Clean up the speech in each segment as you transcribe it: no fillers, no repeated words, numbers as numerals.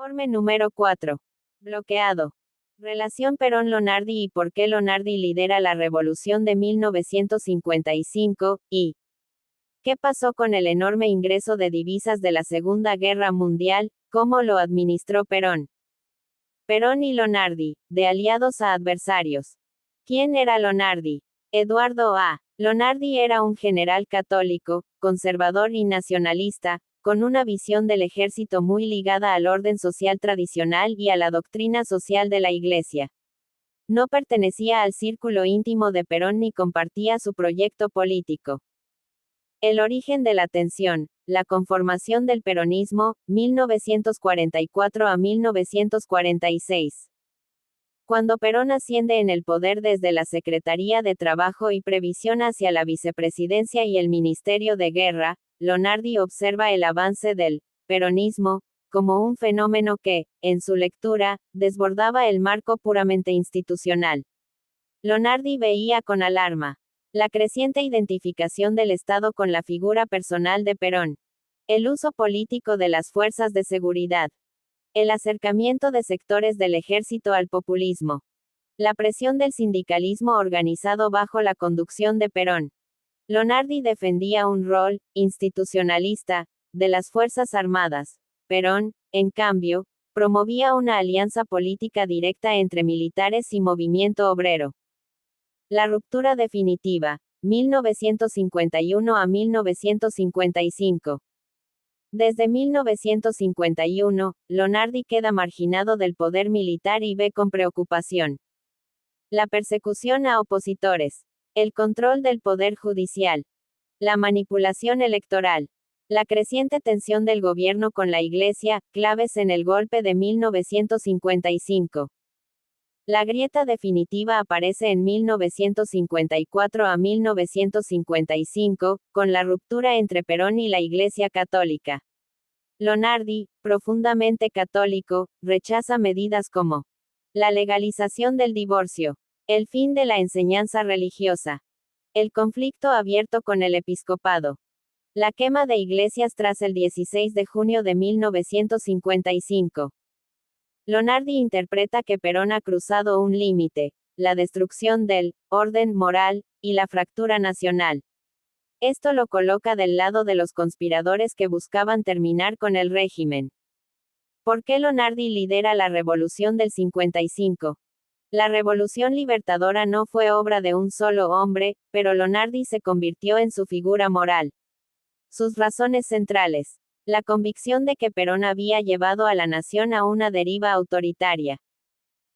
Informe número 4. Bloqueado. Relación Perón-Lonardi y por qué Lonardi lidera la revolución de 1955, y ¿qué pasó con el enorme ingreso de divisas de la Segunda Guerra Mundial? ¿Cómo lo administró Perón? Perón y Lonardi, de aliados a adversarios. ¿Quién era Lonardi? Eduardo A. Lonardi era un general católico, conservador y nacionalista, con una visión del ejército muy ligada al orden social tradicional y a la doctrina social de la Iglesia. No pertenecía al círculo íntimo de Perón ni compartía su proyecto político. El origen de la tensión, la conformación del peronismo, 1944 a 1946. Cuando Perón asciende en el poder desde la Secretaría de Trabajo y Previsión hacia la vicepresidencia y el Ministerio de Guerra, Lonardi observa el avance del peronismo como un fenómeno que, en su lectura, desbordaba el marco puramente institucional. Lonardi veía con alarma la creciente identificación del Estado con la figura personal de Perón, el uso político de las fuerzas de seguridad, el acercamiento de sectores del ejército al populismo, la presión del sindicalismo organizado bajo la conducción de Perón. Lonardi defendía un rol institucionalista de las Fuerzas Armadas. Perón, en cambio, promovía una alianza política directa entre militares y movimiento obrero. La ruptura definitiva, 1951 a 1955. Desde 1951, Lonardi queda marginado del poder militar y ve con preocupación la persecución a opositores, el control del poder judicial, la manipulación electoral, la creciente tensión del gobierno con la Iglesia, claves en el golpe de 1955. La grieta definitiva aparece en 1954 a 1955, con la ruptura entre Perón y la Iglesia Católica. Lonardi, profundamente católico, rechaza medidas como la legalización del divorcio, el fin de la enseñanza religiosa, el conflicto abierto con el episcopado, la quema de iglesias tras el 16 de junio de 1955. Lonardi interpreta que Perón ha cruzado un límite, la destrucción del orden moral y la fractura nacional. Esto lo coloca del lado de los conspiradores que buscaban terminar con el régimen. ¿Por qué Lonardi lidera la revolución del 55? La revolución libertadora no fue obra de un solo hombre, pero Lonardi se convirtió en su figura moral. Sus razones centrales. La convicción de que Perón había llevado a la nación a una deriva autoritaria.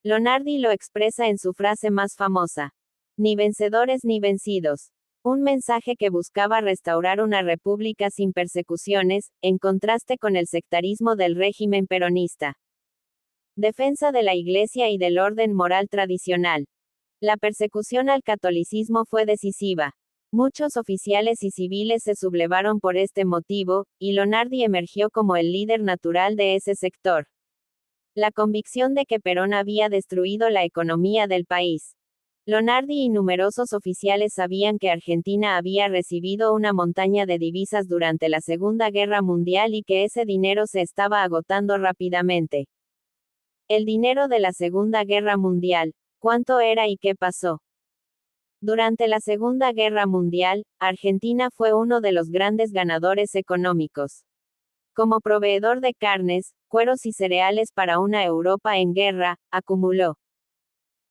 Lonardi lo expresa en su frase más famosa: ni vencedores ni vencidos. Un mensaje que buscaba restaurar una república sin persecuciones, en contraste con el sectarismo del régimen peronista. Defensa de la Iglesia y del orden moral tradicional. La persecución al catolicismo fue decisiva. Muchos oficiales y civiles se sublevaron por este motivo, y Lonardi emergió como el líder natural de ese sector. La convicción de que Perón había destruido la economía del país. Lonardi y numerosos oficiales sabían que Argentina había recibido una montaña de divisas durante la Segunda Guerra Mundial y que ese dinero se estaba agotando rápidamente. El dinero de la Segunda Guerra Mundial, ¿cuánto era y qué pasó? Durante la Segunda Guerra Mundial, Argentina fue uno de los grandes ganadores económicos. Como proveedor de carnes, cueros y cereales para una Europa en guerra, acumuló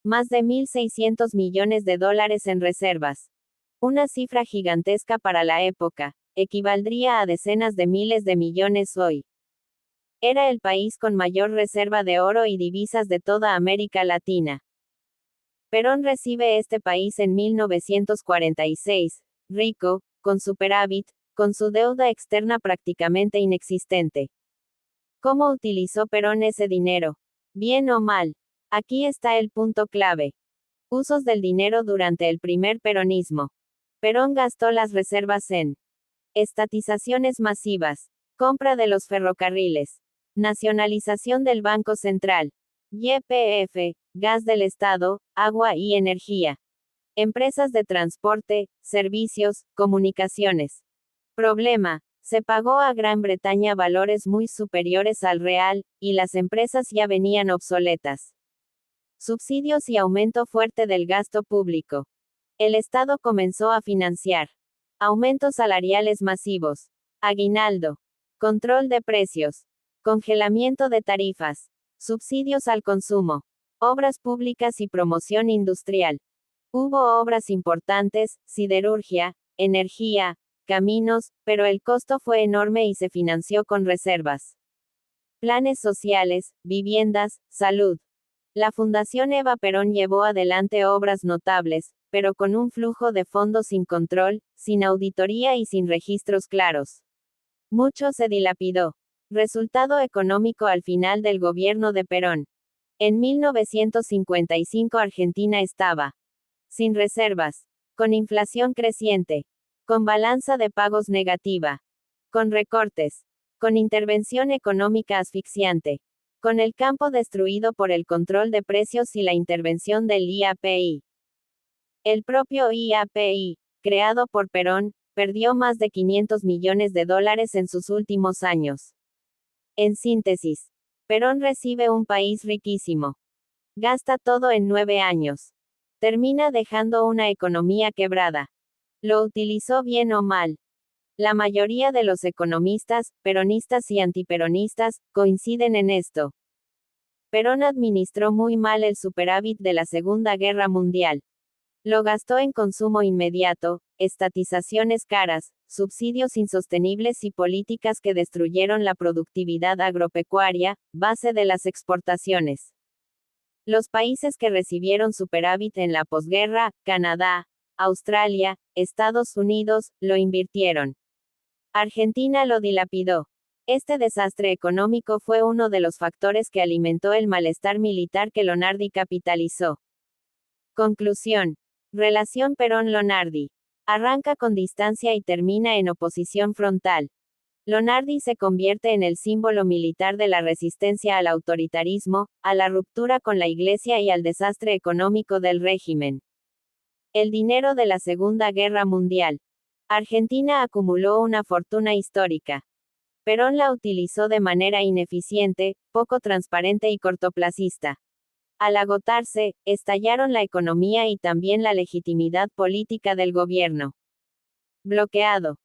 más de 1.600 millones de dólares en reservas. Una cifra gigantesca para la época, equivaldría a decenas de miles de millones hoy. Era el país con mayor reserva de oro y divisas de toda América Latina. Perón recibe este país en 1946, rico, con superávit, con su deuda externa prácticamente inexistente. ¿Cómo utilizó Perón ese dinero? ¿Bien o mal? Aquí está el punto clave. Usos del dinero durante el primer peronismo. Perón gastó las reservas en estatizaciones masivas, compra de los ferrocarriles, nacionalización del Banco Central, YPF, gas del Estado, agua y energía, empresas de transporte, servicios, comunicaciones. Problema: Se pagó a Gran Bretaña valores muy superiores al real, y las empresas ya venían obsoletas. Subsidios y aumento fuerte del gasto público. El Estado comenzó a financiar aumentos salariales masivos, aguinaldo, control de precios, congelamiento de tarifas, subsidios al consumo, obras públicas y promoción industrial. Hubo obras importantes, siderurgia, energía, caminos, pero el costo fue enorme y se financió con reservas. Planes sociales, viviendas, salud. La Fundación Eva Perón llevó adelante obras notables, pero con un flujo de fondos sin control, sin auditoría y sin registros claros. Mucho se dilapidó. Resultado económico al final del gobierno de Perón. En 1955 Argentina estaba sin reservas, con inflación creciente, con balanza de pagos negativa, con recortes, con intervención económica asfixiante, con el campo destruido por el control de precios y la intervención del IAPI. El propio IAPI, creado por Perón, perdió más de 500 millones de dólares en sus últimos años. En síntesis, Perón recibe un país riquísimo. Gasta todo en 9 años. Termina dejando una economía quebrada. ¿Lo utilizó bien o mal? La mayoría de los economistas, peronistas y antiperonistas, coinciden en esto. Perón administró muy mal el superávit de la Segunda Guerra Mundial. Lo gastó en consumo inmediato, estatizaciones caras, subsidios insostenibles y políticas que destruyeron la productividad agropecuaria, base de las exportaciones. Los países que recibieron superávit en la posguerra, Canadá, Australia, Estados Unidos, lo invirtieron. Argentina lo dilapidó. Este desastre económico fue uno de los factores que alimentó el malestar militar que Lonardi capitalizó. Conclusión. Relación Perón-Lonardi. Arranca con distancia y termina en oposición frontal. Lonardi se convierte en el símbolo militar de la resistencia al autoritarismo, a la ruptura con la Iglesia y al desastre económico del régimen. El dinero de la Segunda Guerra Mundial. Argentina acumuló una fortuna histórica. Perón la utilizó de manera ineficiente, poco transparente y cortoplacista. Al agotarse, estallaron la economía y también la legitimidad política del gobierno. Bloqueado.